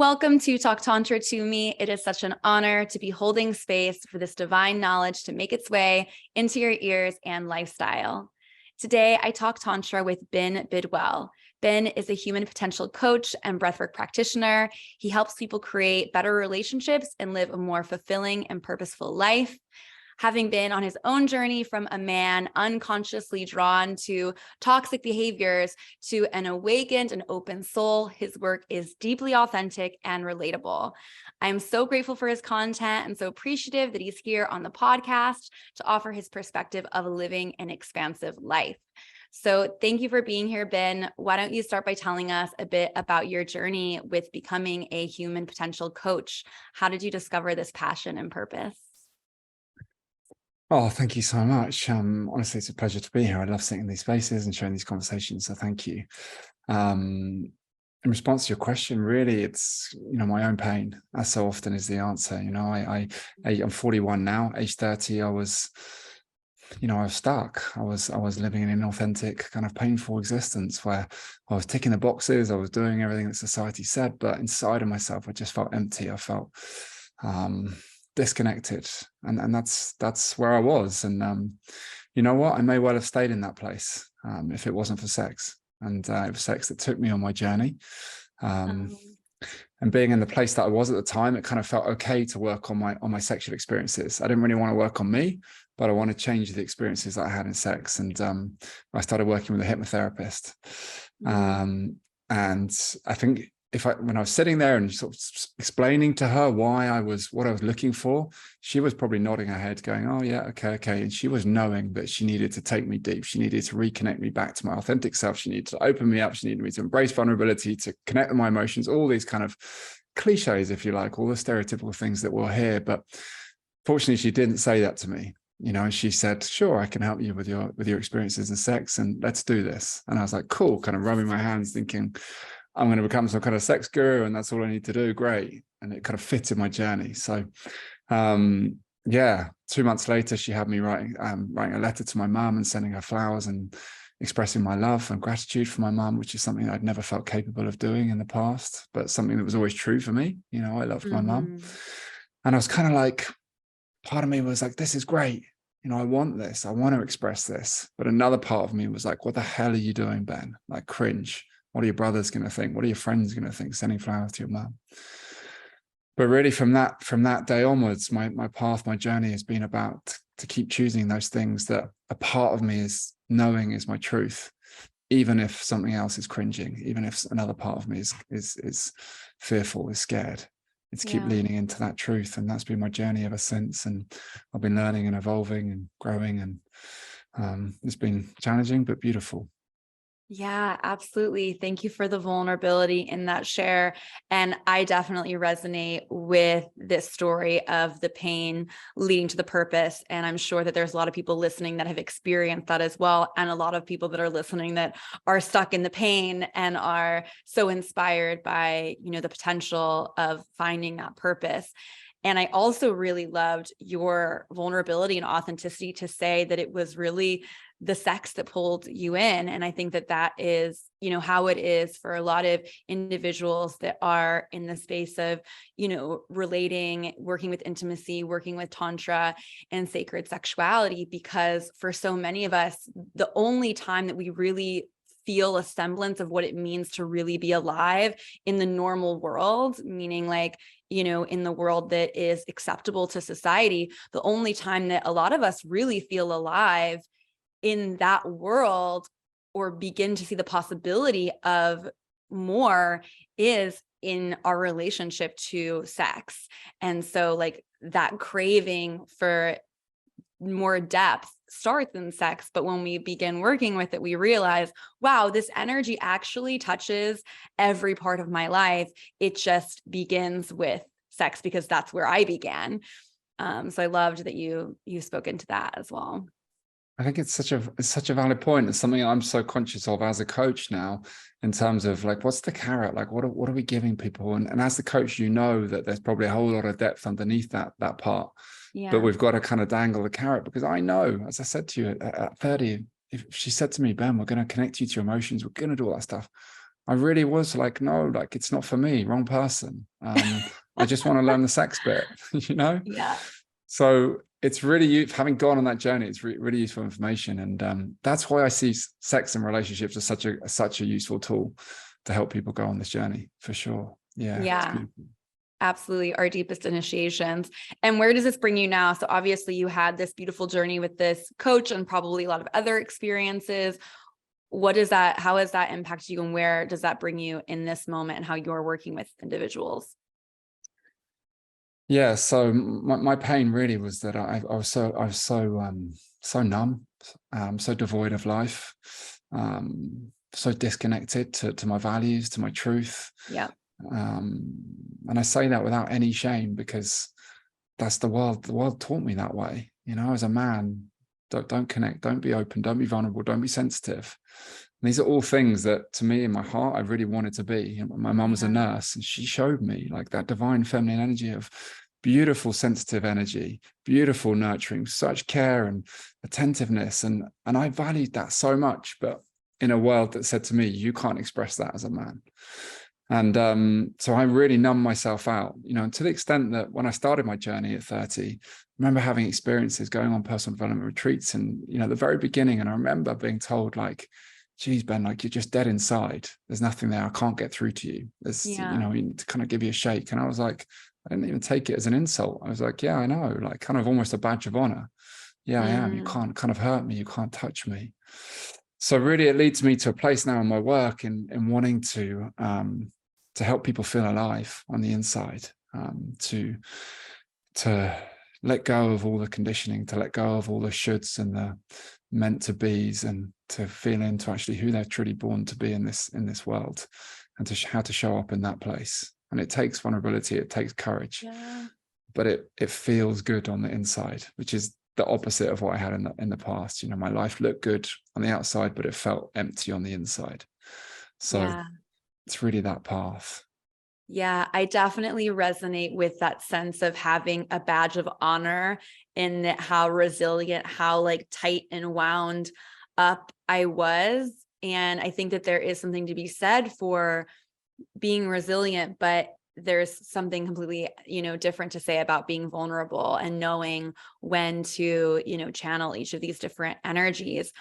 Welcome to Talk Tantra to me. It is such an honor to be holding space for this divine knowledge to make its way into your ears and lifestyle. Today, I talk Tantra with Ben Bidwell. Ben is a human potential coach and breathwork practitioner. He helps people create better relationships and live a more fulfilling and purposeful life. Having been on his own journey from a man unconsciously drawn to toxic behaviors to an awakened and open soul, his work is deeply authentic and relatable. I am so grateful for his content and so appreciative that he's here on the podcast to offer his perspective of living an expansive life. So thank you for being here, Ben. Why don't you start by telling us a bit about your journey with becoming a human potential coach? How did you discover this passion and purpose? Oh, thank you so much. Honestly, it's a pleasure to be here. I love sitting in these spaces and sharing these conversations. So thank you. In response to your question, really, it's, my own pain, as so often is the answer. I'm 41 now, age 30. I was stuck. I was living in an inauthentic, kind of painful existence where I was ticking the boxes. I was doing everything that society said, but inside of myself, I just felt empty. I felt, disconnected, and that's where I was. And you know what, I may well have stayed in that place if it wasn't for sex. And it was sex that took me on my journey. And being in the place that I was at the time, it kind of felt okay to work on my sexual experiences. I didn't really want to work on me, but I want to change the experiences that I had in sex. And I started working with a hypnotherapist. And I think when I was sitting there and sort of explaining to her what I was looking for, she was probably nodding her head going, oh yeah, okay. And she was knowing that she needed to take me deep. She needed to reconnect me back to my authentic self. She needed to open me up. She needed me to embrace vulnerability, to connect with my emotions, all these kind of cliches, if you like, all the stereotypical things that we'll hear. But fortunately, she didn't say that to me. And she said, sure, I can help you with your experiences in sex, and let's do this. And I was like, cool, kind of rubbing my hands thinking, I'm going to become some kind of sex guru and that's all I need to do. Great. And it kind of fit in my journey. So, 2 months later, she had me writing a letter to my mum and sending her flowers and expressing my love and gratitude for my mum, which is something I'd never felt capable of doing in the past, but something that was always true for me. I loved my mum. And I was kind of like, part of me was like, this is great. I want this. I want to express this. But another part of me was like, what the hell are you doing, Ben? Like, cringe. What are your brothers going to think? What are your friends going to think, sending flowers to your mum? But really from that day onwards, my path, my journey has been about to keep choosing those things that a part of me is knowing is my truth, even if something else is cringing, even if another part of me is fearful, is scared. It's keep leaning into that truth. And that's been my journey ever since. And I've been learning and evolving and growing, and it's been challenging, but beautiful. Yeah, absolutely. Thank you for the vulnerability in that share. And I definitely resonate with this story of the pain leading to the purpose. And I'm sure that there's a lot of people listening that have experienced that as well. And a lot of people that are listening that are stuck in the pain and are so inspired by, the potential of finding that purpose. And I also really loved your vulnerability and authenticity to say that it was really the sex that pulled you in. And I think that is, how it is for a lot of individuals that are in the space of, relating, working with intimacy, working with Tantra and sacred sexuality, because for so many of us, the only time that we really feel a semblance of what it means to really be alive in the normal world, meaning like, in the world that is acceptable to society, the only time that a lot of us really feel alive in that world or begin to see the possibility of more is in our relationship to sex. And so like that craving for more depth starts in sex, but when we begin working with it, we realize, wow, this energy actually touches every part of my life. It just begins with sex because that's where I began. So I loved that you spoke into that as well. I think it's such a valid point. It's something I'm so conscious of as a coach now, in terms of like, what's the carrot? Like, what are we giving people? And as the coach, that there's probably a whole lot of depth underneath that part. Yeah. But we've got to kind of dangle the carrot, because I know, as I said to you at 30, if she said to me, Ben, we're going to connect you to your emotions, we're going to do all that stuff, I really was like, no, like it's not for me, wrong person. I just want to learn the sex bit, you know? Yeah. So it's really, having gone on that journey, it's really useful information. And that's why I see sex and relationships as such a useful tool to help people go on this journey, for sure. Yeah, it's Yeah. beautiful. Absolutely, our deepest initiations. And where does this bring you now? So obviously you had this beautiful journey with this coach and probably a lot of other experiences. How has that impacted you, and where does that bring you in this moment and how you're working with individuals? Yeah, so my pain really was that I was so numb, so devoid of life, so disconnected to my values, to my truth. Yeah. And I say that without any shame, because that's the world. The world taught me that way. You know, as a man, don't connect, don't be open, don't be vulnerable, don't be sensitive. And these are all things that, to me, in my heart, I really wanted to be. My mum was a nurse, and she showed me like that divine feminine energy of beautiful, sensitive energy, beautiful, nurturing, such care and attentiveness. And I valued that so much, but in a world that said to me, you can't express that as a man. And so I really numbed myself out, you know, to the extent that when I started my journey at 30, I remember having experiences going on personal development retreats and, you know, the very beginning. And I remember being told like, geez, Ben, like you're just dead inside. There's nothing there. I can't get through to you. There's, you know, to kind of give you a shake. And I was like, I didn't even take it as an insult. I was like, yeah, I know, like kind of almost a badge of honor. Yeah, I am. You can't kind of hurt me. You can't touch me. So really it leads me to a place now in my work in wanting to help people feel alive on the inside, to let go of all the conditioning, to let go of all the shoulds and the meant to be's, and to feel into actually who they're truly born to be in this world, and to how to show up in that place. And it takes vulnerability, it takes courage, but it feels good on the inside, which is the opposite of what I had in the past. You know, my life looked good on the outside, but it felt empty on the inside. So it's really that path. Yeah, I definitely resonate with that sense of having a badge of honor in how resilient, how like tight and wound up I was. And I think that there is something to be said for being resilient, but there's something completely, you know, different to say about being vulnerable and knowing when to, you know, channel each of these different energies.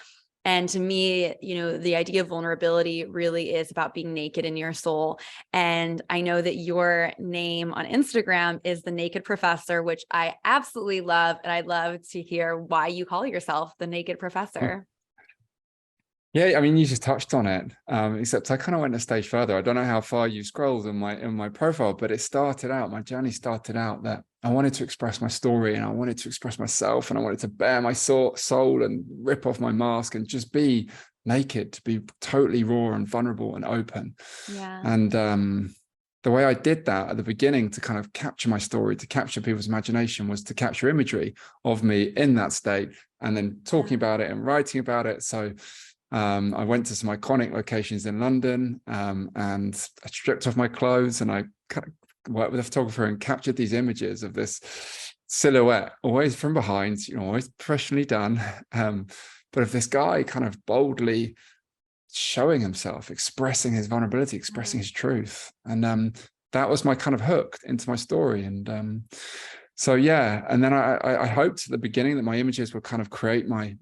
And to me, you know, the idea of vulnerability really is about being naked in your soul. And I know that your name on Instagram is The Naked Professor, which I absolutely love. And I'd love to hear why you call yourself The Naked Professor. Yeah, I mean, you just touched on it, except I kind of went a stage further. I don't know how far you scrolled in my profile, but my journey started out that I wanted to express my story, and I wanted to express myself, and I wanted to bare my soul and rip off my mask and just be naked, to be totally raw and vulnerable and open. Yeah. And the way I did that at the beginning to kind of capture my story, to capture people's imagination, was to capture imagery of me in that state and then talking about it and writing about it. So I went to some iconic locations in London, and I stripped off my clothes, and I worked with a photographer and captured these images of this silhouette, always from behind, you know, always professionally done, but of this guy kind of boldly showing himself, expressing his vulnerability, expressing his truth. And that was my kind of hook into my story. And so, yeah. And then I hoped at the beginning that my images would kind of create my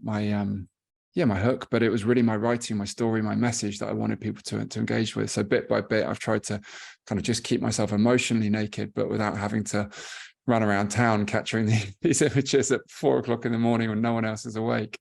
hook, but it was really my writing, my story, my message that I wanted people to engage with. So bit by bit, I've tried to kind of just keep myself emotionally naked, but without having to run around town capturing these images at 4 o'clock in the morning when no one else is awake.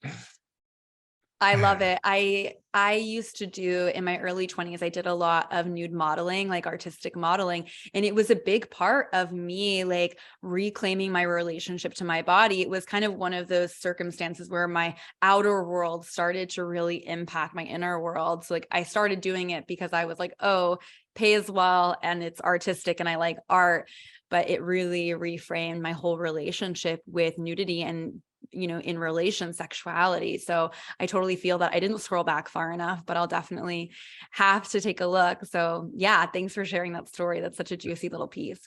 I love it. I used to do, in my early 20s, I did a lot of nude modeling, like artistic modeling. And it was a big part of me, like reclaiming my relationship to my body. It was kind of one of those circumstances where my outer world started to really impact my inner world. So like I started doing it because I was like, oh, pays well and it's artistic and I like art. But it really reframed my whole relationship with nudity and, you know, in relation sexuality. So I totally feel that. I didn't scroll back far enough, but I'll definitely have to take a look. So yeah, thanks for sharing that story. That's such a juicy little piece.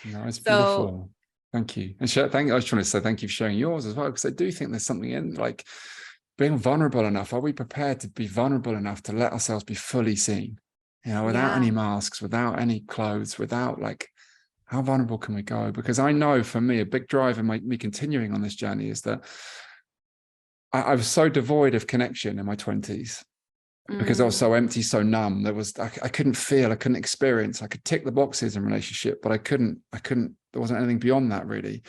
No, it's beautiful. Thank you. And I was trying to say thank you for sharing yours as well, because I do think there's something in like being vulnerable enough. Are we prepared to be vulnerable enough to let ourselves be fully seen? you know, without any masks, without any clothes, without like, how vulnerable can we go? Because I know for me, a big drive in me continuing on this journey is that I was so devoid of connection in my 20s because I was so empty, so numb. I couldn't feel, I couldn't experience. I could tick the boxes in relationship, but I couldn't, there wasn't anything beyond that really.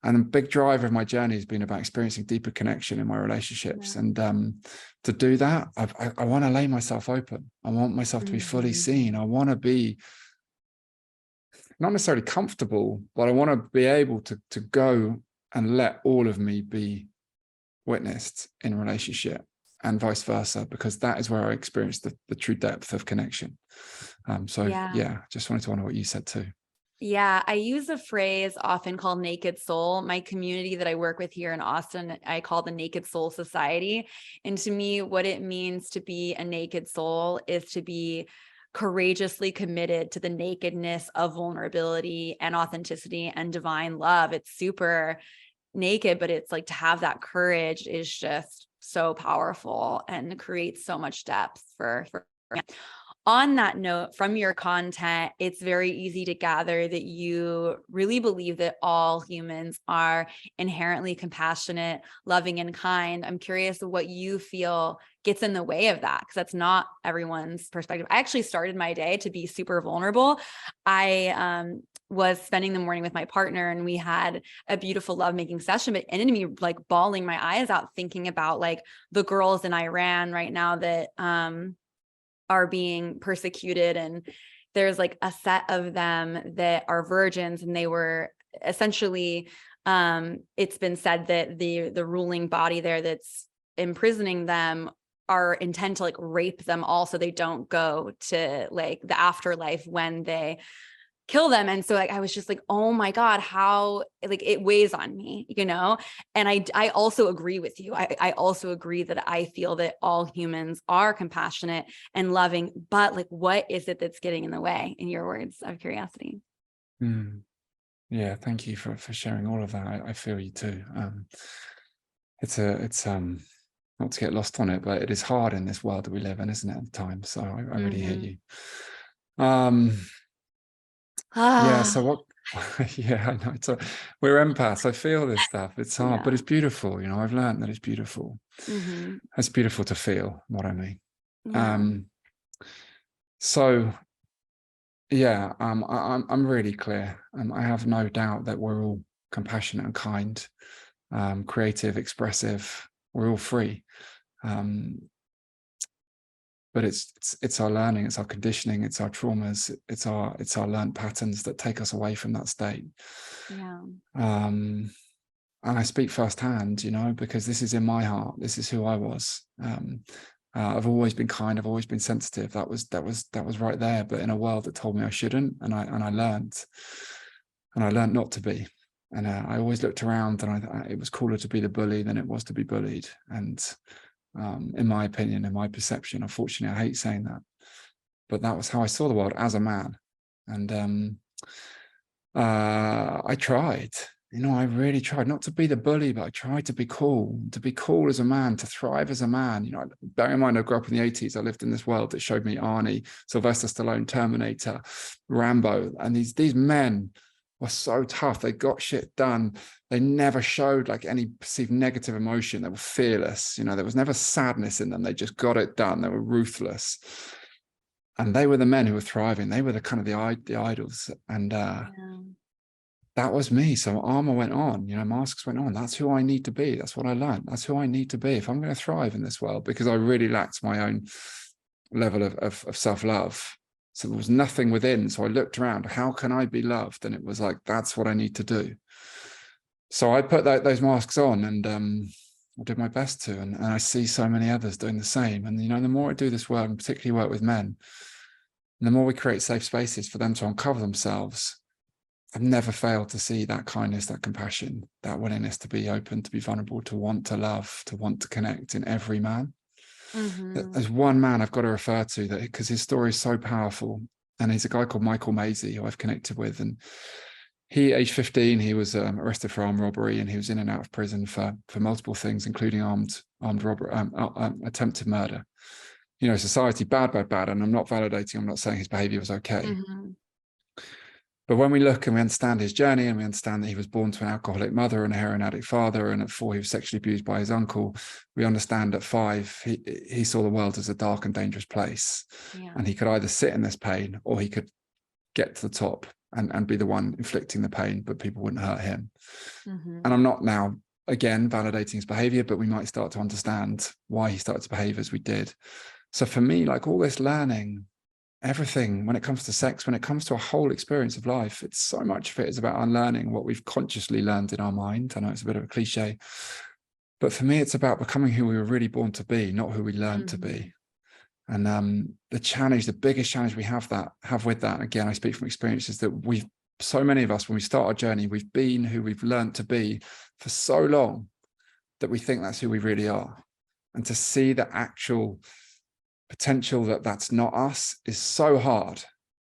And a big driver of my journey has been about experiencing deeper connection in my relationships. And to do that, I want to lay myself open. I want myself to be fully seen. I want to be not necessarily comfortable, but I want to be able to go and let all of me be witnessed in relationship, and vice versa, because that is where I experienced the true depth of connection. Just wanted to honor what you said too. Yeah, I use a phrase often called naked soul. My community that I work with here in Austin, I call the Naked Soul Society. And to me, what it means to be a naked soul is to be courageously committed to the nakedness of vulnerability and authenticity and divine love. It's super naked, but it's like to have that courage is just so powerful and creates so much depth for. On that note, from your content, it's very easy to gather that you really believe that all humans are inherently compassionate, loving, and kind. I'm curious what you feel gets in the way of that, because that's not everyone's perspective. I actually started my day to be super vulnerable. I was spending the morning with my partner and we had a beautiful lovemaking session, but it ended me like bawling my eyes out thinking about like the girls in Iran right now that are being persecuted. And there's like a set of them that are virgins, and they were essentially, it's been said that the ruling body there that's imprisoning them are intent to like rape them all so they don't go to like the afterlife when they kill them. And so like I was just like, oh my God, how like it weighs on me, you know? And I also agree with you. I also agree that I feel that all humans are compassionate and loving, but like what is it that's getting in the way, in your words of curiosity? Yeah, thank you for sharing all of that. I feel you too. It's not to get lost on it, but it is hard in this world that we live in, isn't it, at the time? So I really hear you. Yeah, so what yeah, I know we're empaths. I feel this stuff. It's hard, but it's beautiful. You know, I've learned that it's beautiful. It's beautiful to feel what I mean. So yeah, I'm really clear. I have no doubt that we're all compassionate and kind, creative, expressive. We're all free. But it's our learning, it's our conditioning, it's our traumas, it's our learned patterns that take us away from that state. And I speak firsthand, you know, because this is in my heart. This is who I was. I've always been kind. I've always been sensitive. That was right there. But in a world that told me I shouldn't, and I learned not to be. And I always looked around, and it was cooler to be the bully than it was to be bullied. And in my opinion, in my perception, unfortunately, I hate saying that, but that was how I saw the world as a man. And I tried, you know, I really tried not to be the bully, but I tried to be cool as a man, to thrive as a man. You know, bear in mind, I grew up in the 80s. I lived in this world that showed me Arnie, Sylvester Stallone, Terminator, Rambo, and these men were so tough. They got shit done. They never showed like any perceived negative emotion. They were fearless. You know, there was never sadness in them. They just got it done. They were ruthless. And they were the men who were thriving. They were the kind of the idols. And that was me. So armor went on, you know, masks went on. That's who I need to be. That's what I learned. That's who I need to be if I'm going to thrive in this world, because I really lacked my own level of self-love. So there was nothing within. So I looked around, how can I be loved? And it was like, that's what I need to do. So I put those masks on, and I did my best to, and I see so many others doing the same. And, you know, the more I do this work, and particularly work with men, and the more we create safe spaces for them to uncover themselves, I've never failed to see that kindness, that compassion, that willingness to be open, to be vulnerable, to want to love, to want to connect in every man. There's one man I've got to refer to, that because his story is so powerful, and he's a guy called Michael Maisie, who I've connected with. And he, age 15, he was arrested for armed robbery, and he was in and out of prison for multiple things, including armed robbery, attempted murder. society, bad. And I'm not validating, I'm not saying his behavior was okay. Mm-hmm. But when we look and we understand his journey, and we understand that he was born to an alcoholic mother and a heroin addict father, and at 4 he was sexually abused by his uncle, we understand at 5 he saw the world as a dark and dangerous place. Yeah. And he could either sit in this pain, or he could get to the top and be the one inflicting the pain, but people wouldn't hurt him. Mm-hmm. And I'm not now, again, validating his behavior, but we might start to understand why he started to behave as we did. So for me, like, all this learning, everything, when it comes to sex, when it comes to a whole experience of life, it's so much of it is about unlearning what we've consciously learned in our mind. I know it's a bit of a cliche, but for me, it's about becoming who we were really born to be, not who we learned to be. And the biggest challenge we have with that, again, I speak from experience, is that so many of us, when we start our journey, we've been who we've learned to be for so long that we think that's who we really are. And to see the actual potential that's not us is so hard.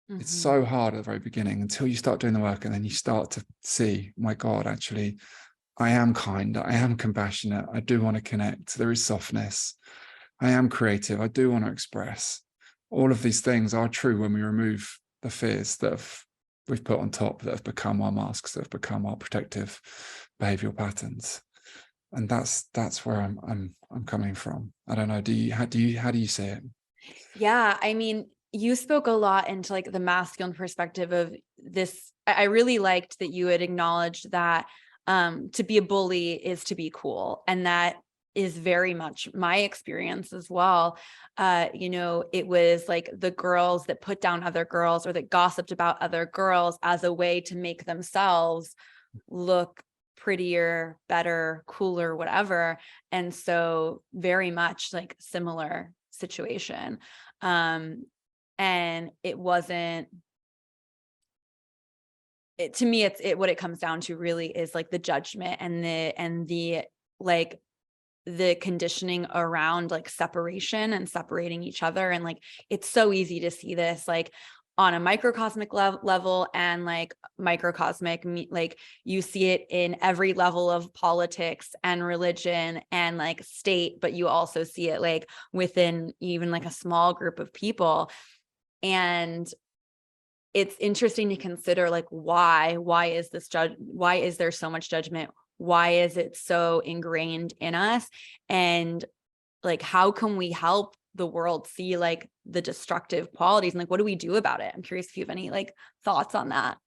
It's so hard at the very beginning, until you start doing the work, and then you start to see, my God, actually, I am kind, I am compassionate, I do want to connect, there is softness, I am creative, I do want to express. All of these things are true when we remove the fears that we've put on top, that have become our masks, that have become our protective behavioral patterns. And that's where I'm coming from. I don't know. How do you see it? Yeah, I mean, you spoke a lot into like the masculine perspective of this. I really liked that you had acknowledged that to be a bully is to be cool, and that is very much my experience as well. It was like the girls that put down other girls, or that gossiped about other girls as a way to make themselves look prettier, better, cooler, whatever. And so very much like similar situation. And it wasn't, to me, what it comes down to really is like the judgment and the like the conditioning around like separation and separating each other. And like, it's so easy to see this like on a microcosmic level, and like microcosmic, like you see it in every level of politics and religion and like state, but you also see it like within even like a small group of people. And it's interesting to consider like why is there so much judgment? Why is it so ingrained in us? And like, how can we help the world see like the destructive qualities, and like, what do we do about it? I'm curious if you have any like thoughts on that.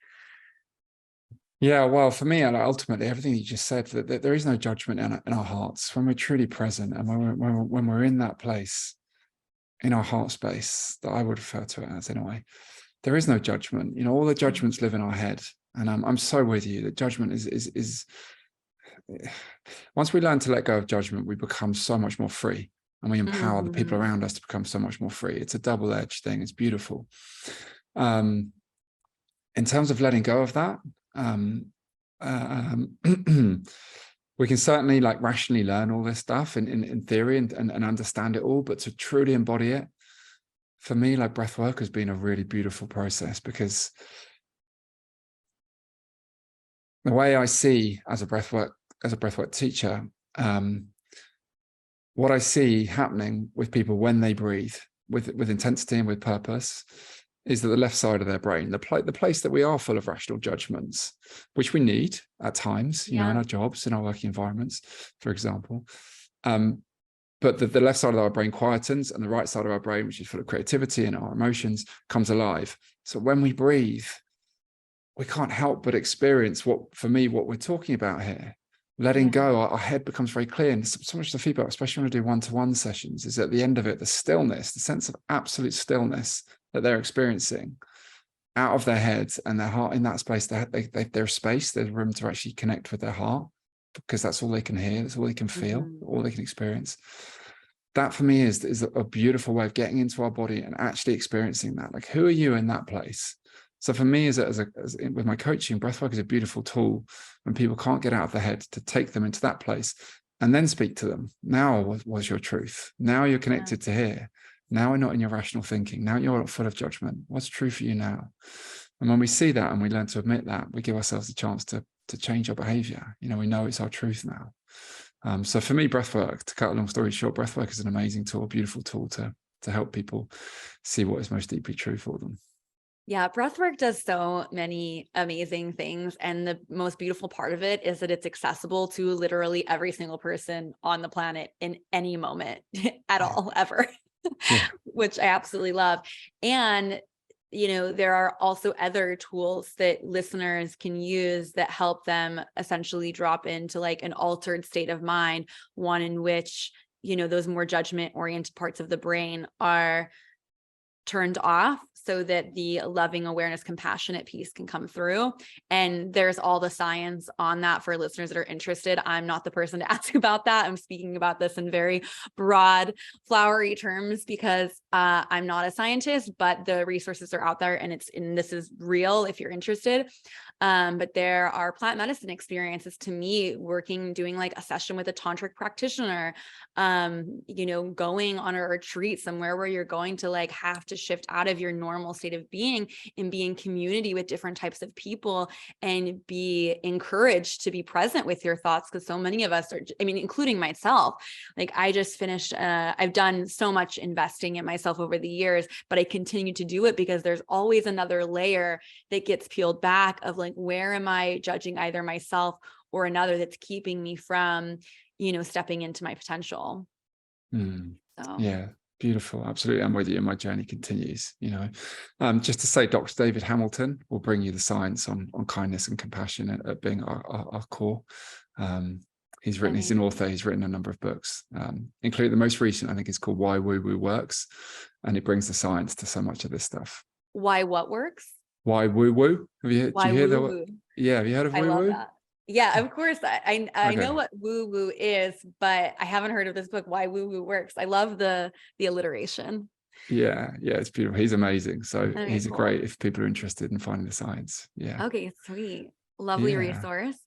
Yeah, well, for me, ultimately, everything you just said, that there is no judgment in our hearts when we're truly present, and when we're in that place, in our heart space, that I would refer to it as anyway. There is no judgment. All the judgments live in our head, and I'm so with you that judgment is once we learn to let go of judgment, we become so much more free, and we empower the people around us to become so much more free. It's a double-edged thing. It's beautiful. In terms of letting go of that, we can certainly like rationally learn all this stuff in theory and understand it all, but to truly embody it, for me, like, breath work has been a really beautiful process, because the way I see as a breathwork teacher, what I see happening with people when they breathe with intensity and with purpose, is that the left side of their brain, the place that we are full of rational judgments, which we need at times, in our jobs, in our working environments, for example. But the left side of our brain quietens, and the right side of our brain, which is full of creativity and our emotions, comes alive. So when we breathe, we can't help but experience what we're talking about here. Letting go, our head becomes very clear. And so much of the feedback, especially when we do one-to-one sessions, is at the end of it, the stillness, the sense of absolute stillness that they're experiencing out of their heads and their heart. In that space, there's space, there's room to actually connect with their heart, because that's all they can hear, that's all they can feel, all they can experience. That for me is a beautiful way of getting into our body and actually experiencing that. Like, who are you in that place? So for me, as with my coaching, breathwork is a beautiful tool when people can't get out of their head, to take them into that place and then speak to them. Now, what's your truth? Now you're connected to here. Now we're not in your rational thinking. Now you're not full of judgment. What's true for you now? And when we see that and we learn to admit that, we give ourselves a chance to change our behavior. We know it's our truth now. So for me, breathwork, to cut a long story short, breathwork is an amazing tool, a beautiful tool to to help people see what is most deeply true for them. Yeah, breathwork does so many amazing things. And the most beautiful part of it is that it's accessible to literally every single person on the planet in any moment at all, ever, Yeah. which I absolutely love. And, there are also other tools that listeners can use that help them essentially drop into like an altered state of mind, one in which, those more judgment oriented parts of the brain are turned off so that the loving awareness, compassionate piece can come through. And there's all the science on that for listeners that are interested. I'm not the person to ask about that. I'm speaking about this in very broad, flowery terms because I'm not a scientist, but the resources are out there and this is real if you're interested. But there are plant medicine experiences to me doing like a session with a tantric practitioner, going on a retreat somewhere where you're going to like have to shift out of your normal state of being and be in community with different types of people and be encouraged to be present with your thoughts. Cause so many of us are, including myself, like I just finished, I've done so much investing in myself over the years, but I continue to do it because there's always another layer that gets peeled back of like, where am I judging either myself or another that's keeping me from, stepping into my potential. So. Yeah, beautiful. Absolutely. I'm with you. My journey continues, just to say, Dr. David Hamilton will bring you the science on kindness and compassion at being our core. He's an author. He's written a number of books, including the most recent, I think is called Why Woo Woo Works. And it brings the science to so much of this stuff. Why what works? Why Woo Woo? Have you heard of Woo Woo? That. Yeah, of course. I know what woo woo is, but I haven't heard of this book, Why Woo Woo Works. I love the alliteration. Yeah, it's beautiful. He's amazing. So he's cool. Great if people are interested in finding the science. Yeah. Okay, sweet. Lovely resource.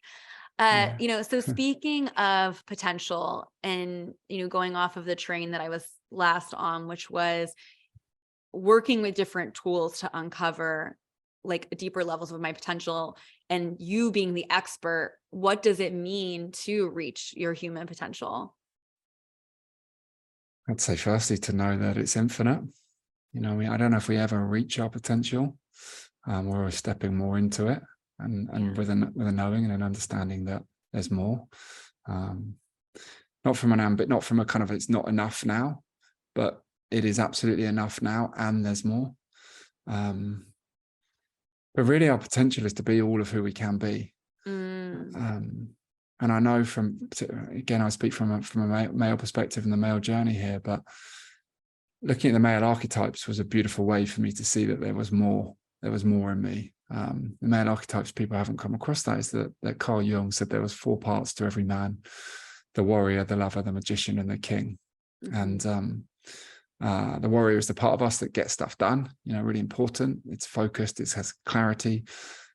So speaking of potential and, going off of the train that I was last on, which was working with different tools to uncover like deeper levels of my potential, and you being the expert, what does it mean to reach your human potential? I'd say firstly to know that it's infinite. I don't know if we ever reach our potential. We're stepping more into it and with a knowing and an understanding that there's more. Not from a kind of it's not enough now, but it is absolutely enough now and there's more. But really our potential is to be all of who we can be. And I know again, I speak from a male perspective and the male journey here, but looking at the male archetypes was a beautiful way for me to see that there was more in me. The male archetypes, people haven't come across that, is that Carl Jung said there was 4 parts to every man: the warrior, the lover, the magician, and the king. And the warrior is the part of us that gets stuff done, really important. It's focused, it has clarity.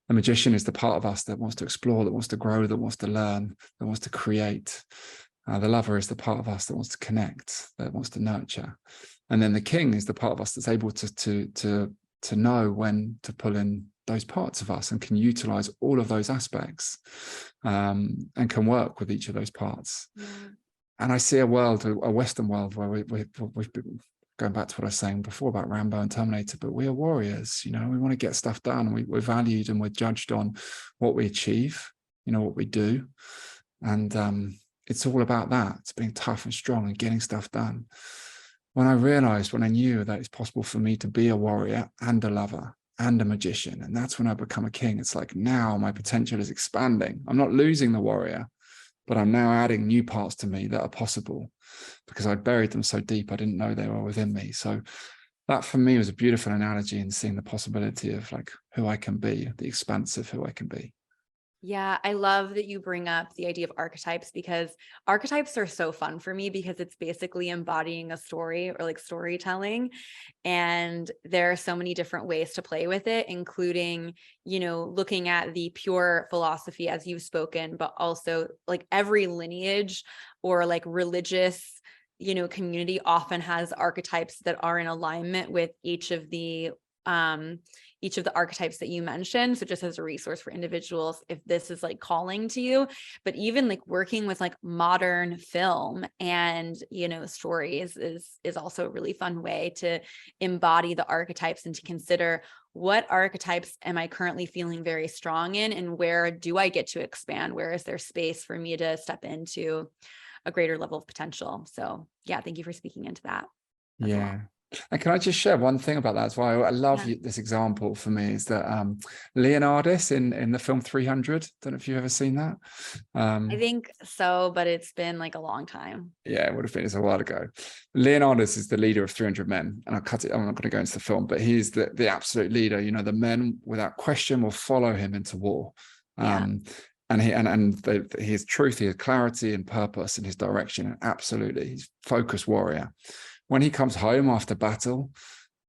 The magician is the part of us that wants to explore, that wants to grow, that wants to learn, that wants to create. The lover is the part of us that wants to connect, that wants to nurture. And then the king is the part of us that's able to know when to pull in those parts of us and can utilize all of those aspects, and can work with each of those parts. And I see a Western world where we've been going back to what I was saying before about Rambo and Terminator, but we are warriors. We want to get stuff done. We're valued and we're judged on what we achieve, what we do. And it's all about that. It's being tough and strong and getting stuff done. When I knew that it's possible for me to be a warrior and a lover and a magician, and that's when I become a king. It's like now my potential is expanding. I'm not losing the warrior, but I'm now adding new parts to me that are possible because I'd buried them so deep I didn't know they were within me. So that for me was a beautiful analogy in seeing the possibility of like who I can be, the expanse of who I can be. Yeah, I love that you bring up the idea of archetypes, because archetypes are so fun for me because it's basically embodying a story or like storytelling. And there are so many different ways to play with it, including, looking at the pure philosophy as you've spoken, but also like every lineage or like religious, community often has archetypes that are in alignment with each of the each of the archetypes that you mentioned. So just as a resource for individuals, if this is like calling to you, but even like working with like modern film and, you know, stories is also a really fun way to embody the archetypes and to consider what archetypes am I currently feeling very strong in, and where do I get to expand? Where is there space for me to step into a greater level of potential? So yeah, thank you for speaking into that as well. Yeah. And can I just share one thing about that as well? I love this example for me is that Leonardus in the film 300. Don't know if you've ever seen that. I think so, but it's been like a long time. Yeah, it would have been. It's a while ago. Leonardus is the leader of 300 men, and I'll cut it. I'm not going to go into the film, but he's the absolute leader. You know, the men without question will follow him into war. And his truth, his clarity and purpose and his direction, and absolutely, he's a focused warrior. When he comes home after battle,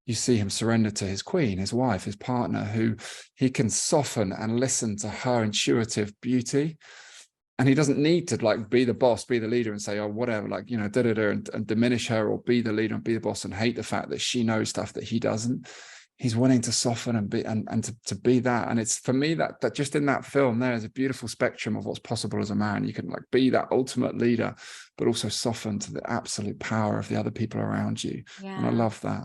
you see him surrender to his queen, his wife, his partner, who he can soften and listen to her intuitive beauty. And he doesn't need to like be the boss, be the leader and say, oh, whatever, like, you know, and diminish her, or be the leader and be the boss and hate the fact that she knows stuff that he doesn't. He's willing to soften and be to be that. And it's for me that just in that film there is a beautiful spectrum of what's possible as a man. You can like be that ultimate leader, but also soften to the absolute power of the other people around you. Yeah. And I love that.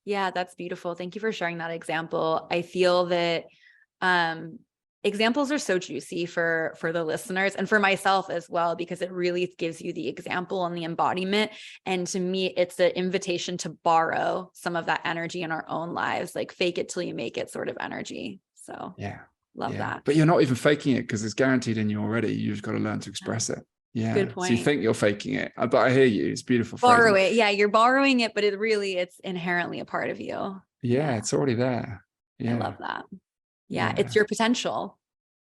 Yeah, that's beautiful. Thank you for sharing that example. I feel that examples are so juicy for the listeners and for myself as well, because it really gives you the example and the embodiment. And to me, it's an invitation to borrow some of that energy in our own lives, like fake it till you make it sort of energy. So yeah, love that. But you're not even faking it because it's guaranteed in you already. You've just got to learn to express it. Yeah. Good point. So you think you're faking it, but I hear you. It's beautiful. Borrow it. Yeah, you're borrowing it, but it's inherently a part of you. Yeah, it's already there. Yeah. I love that. Yeah, it's your potential.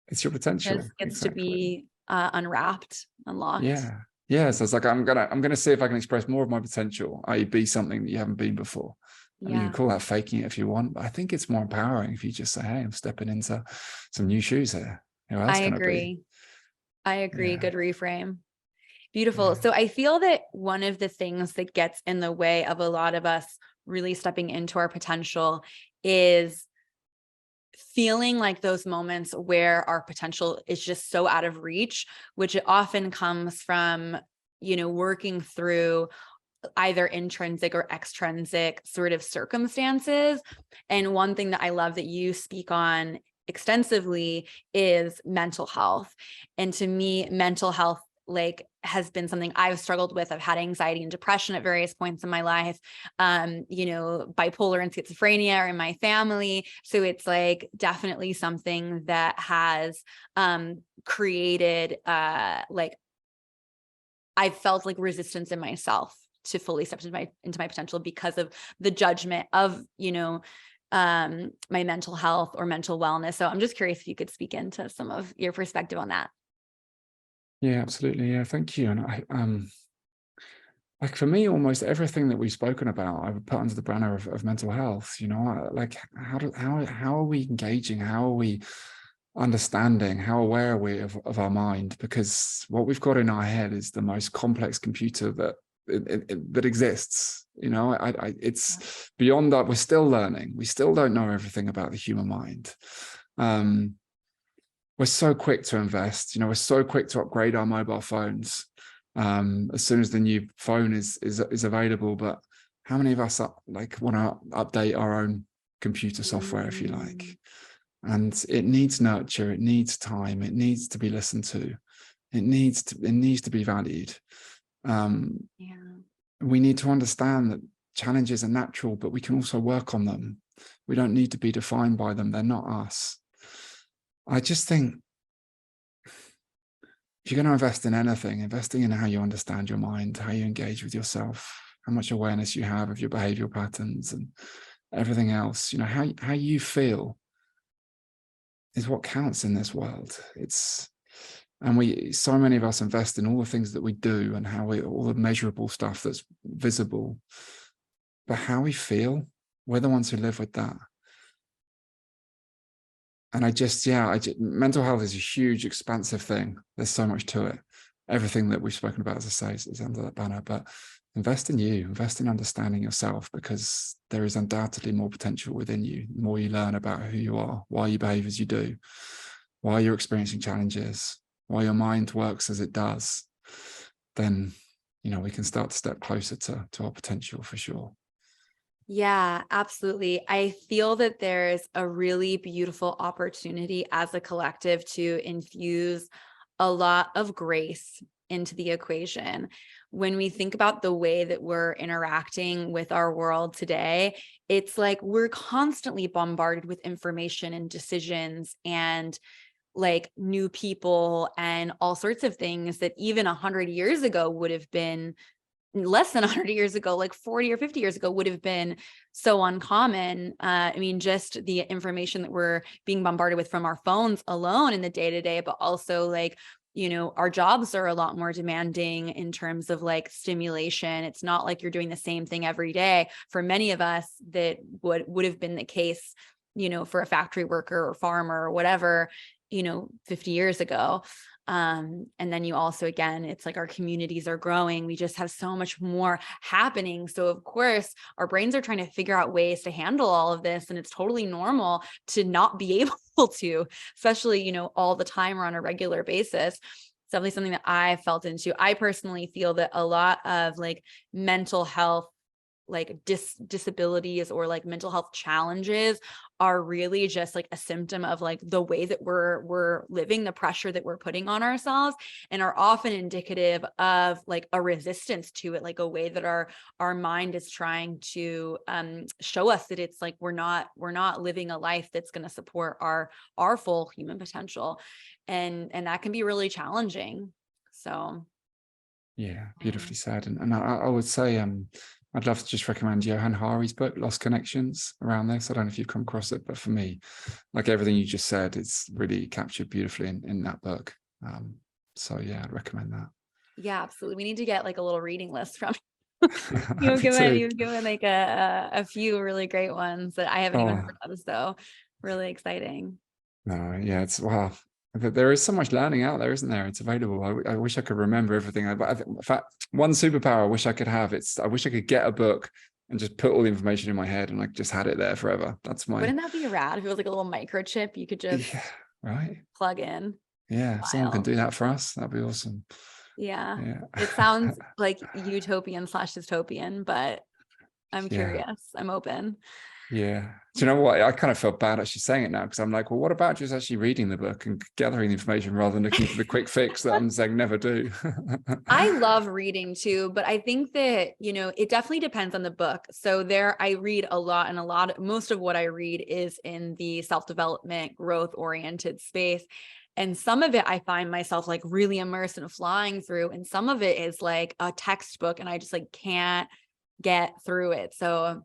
It's your potential. It gets to be unwrapped, unlocked. Yeah. So it's like I'm gonna see if I can express more of my potential, i.e., be something that you haven't been before. And you can call that faking it if you want, but I think it's more empowering if you just say, hey, I'm stepping into some new shoes here. I agree. Yeah. Good reframe. Beautiful. Yeah. So I feel that one of the things that gets in the way of a lot of us really stepping into our potential is feeling like those moments where our potential is just so out of reach, which it often comes from, you know, working through either intrinsic or extrinsic sort of circumstances. And one thing that I love that you speak on extensively is mental health. And to me, mental health like has been something I've struggled with. I've had anxiety and depression at various points in my life, you know, bipolar and schizophrenia are in my family. So it's like definitely something that has created like I've felt like resistance in myself to fully step into my potential because of the judgment of, you know, my mental health or mental wellness. So I'm just curious if you could speak into some of your perspective on that. Yeah, absolutely. Yeah, thank you. And I like for me, almost everything that we've spoken about, I would put under the banner of mental health. You know, like how are we engaging? How are we understanding? How aware are we of our mind? Because what we've got in our head is the most complex computer that exists. You know, it's beyond that. We're still learning. We still don't know everything about the human mind. We're so quick to invest, you know, we're so quick to upgrade our mobile phones as soon as the new phone is available. But how many of us like want to update our own computer software, if you like? And it needs nurture, it needs time, it needs to be listened to, it needs to be valued. We need to understand that challenges are natural, but we can also work on them. We don't need to be defined by them. They're not us. I just think if you're going to invest in anything, investing in how you understand your mind, how you engage with yourself, how much awareness you have of your behavioral patterns and everything else, you know, how you feel is what counts in this world. And so many of us invest in all the things that we do and all the measurable stuff that's visible, but how we feel, we're the ones who live with that. And mental health is a huge, expansive thing. There's so much to it. Everything that we've spoken about, as I say, is under that banner. But invest in you, invest in understanding yourself, because there is undoubtedly more potential within you. The more you learn about who you are, why you behave as you do, why you're experiencing challenges, why your mind works as it does, then, you know, we can start to step closer to our potential for sure. Yeah, absolutely. I feel that there's a really beautiful opportunity as a collective to infuse a lot of grace into the equation. When we think about the way that we're interacting with our world today, it's like we're constantly bombarded with information and decisions and like new people and all sorts of things that even 100 years ago would have been less than 100 years ago, like 40 or 50 years ago, would have been so uncommon. I mean, just the information that we're being bombarded with from our phones alone in the day to day, but also like, you know, our jobs are a lot more demanding in terms of like stimulation. It's not like you're doing the same thing every day. For many of us, that would have been the case, you know, for a factory worker or farmer or whatever, you know, 50 years ago. And then you also, again, it's like our communities are growing. We just have so much more happening. So of course, our brains are trying to figure out ways to handle all of this. And it's totally normal to not be able to, especially, you know, all the time or on a regular basis. It's definitely something that I felt into. I personally feel that a lot of like mental health, like disabilities or like mental health challenges are really just like a symptom of like the way that we're living, the pressure that we're putting on ourselves, and are often indicative of like a resistance to it, like a way that our mind is trying to show us that it's like we're not living a life that's going to support our full human potential, and that can be really challenging. So Yeah, beautifully said. And I would say I'd love to just recommend Johan Hari's book, Lost Connections, around this. I don't know if you've come across it, but for me, like everything you just said, it's really captured beautifully in that book. So yeah, I'd recommend that. yeah, absolutely. We need to get like a little reading list from Happy to. you've given like a few really great ones that I haven't even Oh, heard of. So really exciting. no, yeah, it's wow. There is so much learning out there, isn't there? It's available. I wish I could remember everything. In fact, one superpower I wish I could have, I wish I could get a book and just put all the information in my head and like just had it there forever. That's my, Wouldn't that be rad if it was like a little microchip you could just yeah, right. plug in? Yeah, if someone can Wild. do that for us, that'd be awesome. Yeah. Yeah. It sounds like utopian / dystopian, but I'm Yeah. curious. I'm open. Yeah. Do you know what? I kind of felt bad actually saying it now, because I'm like, well, what about just actually reading the book and gathering the information rather than looking for the quick fix that I'm saying never do? I love reading too, but I think that, you know, it definitely depends on the book. So I read a lot, and most of what I read is in the self-development, growth-oriented space. And some of it I find myself like really immersed and flying through, and some of it is like a textbook and I just like can't get through it. So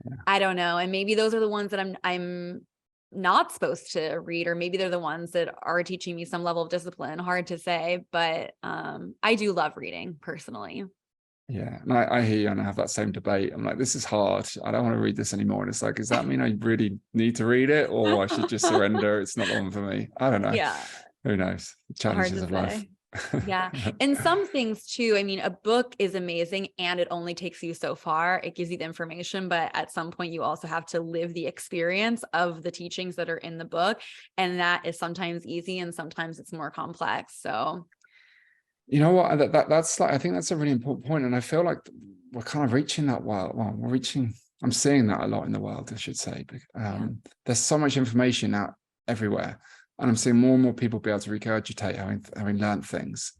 Yeah. I don't know. And maybe those are the ones that I'm not supposed to read, or maybe they're the ones that are teaching me some level of discipline. Hard to say, but I do love reading personally. Yeah. And I hear you, and I have that same debate. I'm like, this is hard. I don't want to read this anymore. And it's like, does that mean I really need to read it, or I should just surrender? It's not the one for me. I don't know. Yeah, Who knows? The hard challenges to of life. say. Yeah. And some things too, I mean, a book is amazing and it only takes you so far. It gives you the information, but at some point you also have to live the experience of the teachings that are in the book. And that is sometimes easy and sometimes it's more complex. So You know what? That's like, I think that's a really important point, and I feel like we're kind of reaching that. Well, we're reaching. I'm seeing that a lot in the world, I should say. yeah. There's so much information out everywhere, and I'm seeing more and more people be able to regurgitate having learned things.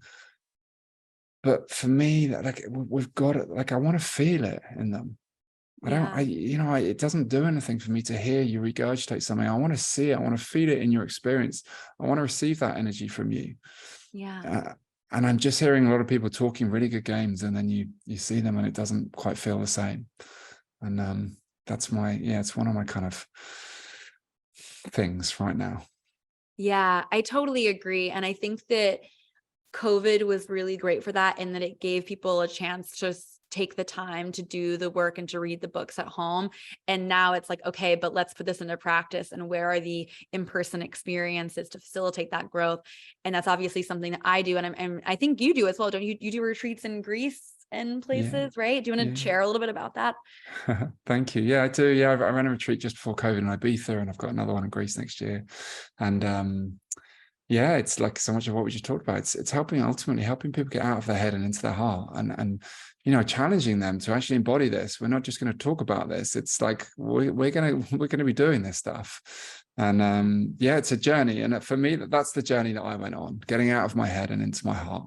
But for me, like we've got it. Like I want to feel it in them. I don't. Yeah. It doesn't do anything for me to hear you regurgitate something. I want to see it. I want to feel it in your experience. I want to receive that energy from you. Yeah. And I'm just hearing a lot of people talking really good games, and then you see them and it doesn't quite feel the same. And that's it's one of my kind of things right now. Yeah, I totally agree. And I think that COVID was really great for that, in that it gave people a chance take the time to do the work and to read the books at home. And now it's like, okay, but let's put this into practice. And where are the in-person experiences to facilitate that growth? And that's obviously something that I do. And I think you do as well. Don't you? You do retreats in Greece and Yeah, places, right? Do you want to share a little bit about that? Thank you. Yeah, I do. Yeah, I ran a retreat just before COVID in Ibiza, and I've got another one in Greece next year. And yeah, it's like so much of what we just talked about. It's ultimately helping people get out of their head and into their heart, and challenging them to actually embody this. We're not just going to talk about this. It's like we're gonna be doing this stuff. And yeah, it's a journey. And for me, that's the journey that I went on, getting out of my head and into my heart.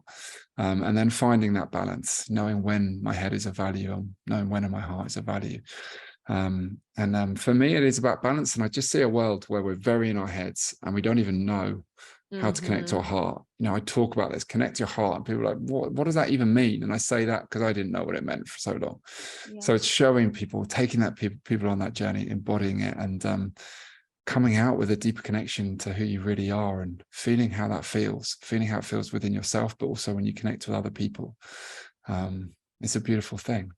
And then finding that balance, knowing when my head is of value and knowing when my heart is of value. For me, it is about balance. And I just see a world where we're very in our heads and we don't even know how to connect to our heart. I talk about this, connect to your heart, and people are like, what does that even mean? And I say that because I didn't know what it meant for so long. Yeah. So it's showing people, taking that people on that journey, embodying it, and coming out with a deeper connection to who you really are, and feeling how it feels within yourself, but also when you connect with other people. It's a beautiful thing.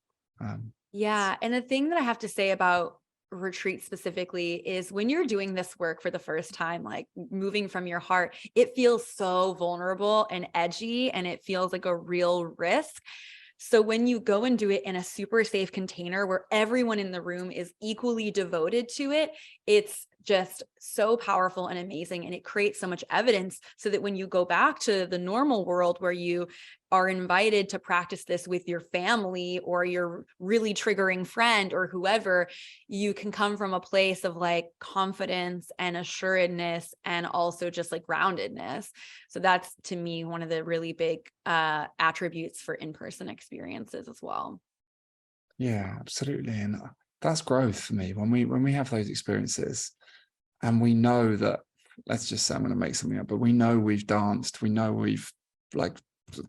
Yeah. And the thing that I have to say about retreat specifically is when you're doing this work for the first time, like moving from your heart, it feels so vulnerable and edgy, and it feels like a real risk. So when you go and do it in a super safe container where everyone in the room is equally devoted to it, it's just so powerful and amazing. And it creates so much evidence so that when you go back to the normal world where you are invited to practice this with your family or your really triggering friend or whoever, you can come from a place of like confidence and assuredness and also just like groundedness. So that's, to me, one of the really big attributes for in-person experiences as well. Yeah, absolutely. And that's growth for me when we have those experiences. And we know that, let's just say I'm going to make something up, but we know we've danced, we know we've like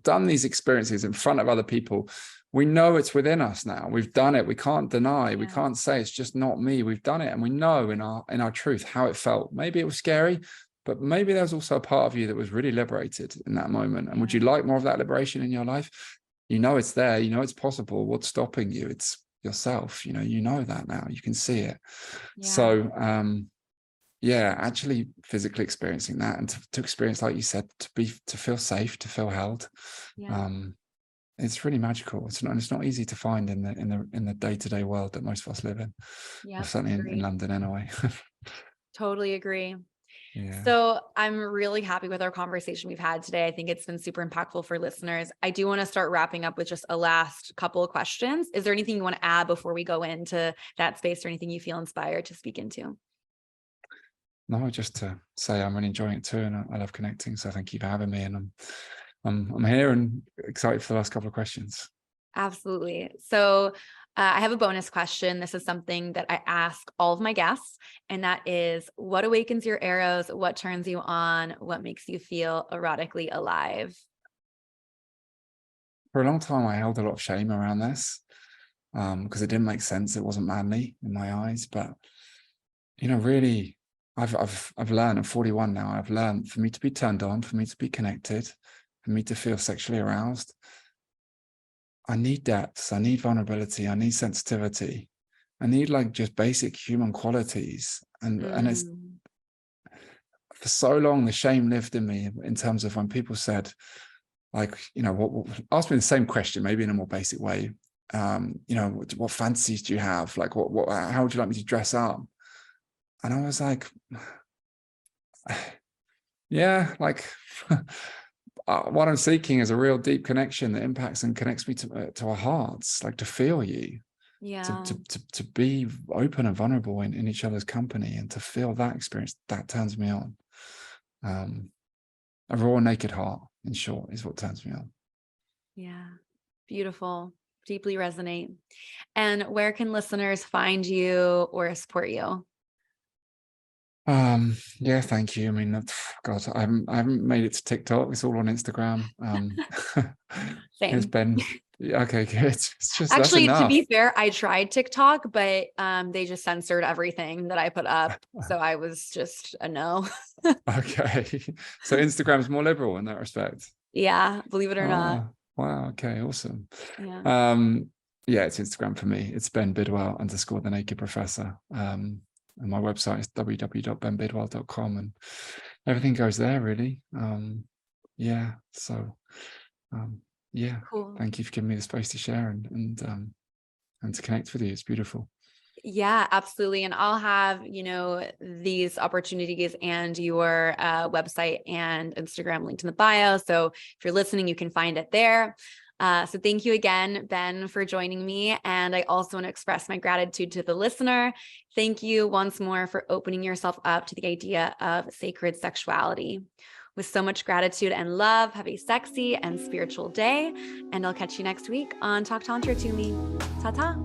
done these experiences in front of other people. We know it's within us now. We've done it. We can't deny, we can't say it's just not me. We've done it. And we know in our truth how it felt. Maybe it was scary, but maybe there was also a part of you that was really liberated in that moment. And would you like more of that liberation in your life? It's there, it's possible. What's stopping you? It's yourself. You know that now. You can see it. So yeah, actually physically experiencing that, and to experience, like you said, to feel safe, to feel held. It's really magical. It's not easy to find in the day-to-day world that most of us live in. Yeah, certainly in London anyway. Totally agree. Yeah. So I'm really happy with our conversation we've had today. I think it's been super impactful for listeners. I do want to start wrapping up with just a last couple of questions. Is there anything you want to add before we go into that space, or anything you feel inspired to speak into? No, just to say I'm really enjoying it too, and I love connecting. So thank you for having me, and I'm here and excited for the last couple of questions. Absolutely. So I have a bonus question. This is something that I ask all of my guests, and that is, what awakens your arrows? What turns you on? What makes you feel erotically alive? For a long time, I held a lot of shame around this because it didn't make sense. It wasn't manly in my eyes, but really, I've learned. I'm 41 now. I've learned, for me to be turned on, for me to be connected, for me to feel sexually aroused, I need depths. I need vulnerability. I need sensitivity. I need like just basic human qualities. And it's, for so long, the shame lived in me in terms of when people said, like, ask me the same question, maybe in a more basic way. What fantasies do you have? Like, how would you like me to dress up? And I was like, yeah, like what I'm seeking is a real deep connection that impacts and connects me to our hearts, like to feel you, to be open and vulnerable in each other's company, and to feel that experience. That turns me on. A raw, naked heart, in short, is what turns me on. Yeah, beautiful. Deeply resonate. And where can listeners find you or support you? Yeah, thank you. I mean, God, I haven't made it to TikTok. It's all on Instagram. Same. It's Ben. Okay, good. It's just, actually, to be fair, I tried TikTok, but they just censored everything that I put up. So I was just a no. Okay. So Instagram's more liberal in that respect. Yeah, believe it or not. Wow. Okay, awesome. Yeah. Yeah, it's Instagram for me. It's Ben Bidwell _ the Naked Professor. And my website is www.benbidwell.com, and everything goes there really. Yeah. So yeah, Cool. thank you for giving me the space to share and to connect with you. It's beautiful. Yeah, absolutely. And I'll have, these opportunities and your website and Instagram linked in the bio. So if you're listening, you can find it there. So thank you again, Ben, for joining me. And I also want to express my gratitude to the listener. Thank you once more for opening yourself up to the idea of sacred sexuality. With so much gratitude and love, have a sexy and spiritual day. And I'll catch you next week on Talk Tantra to Me. Ta-ta.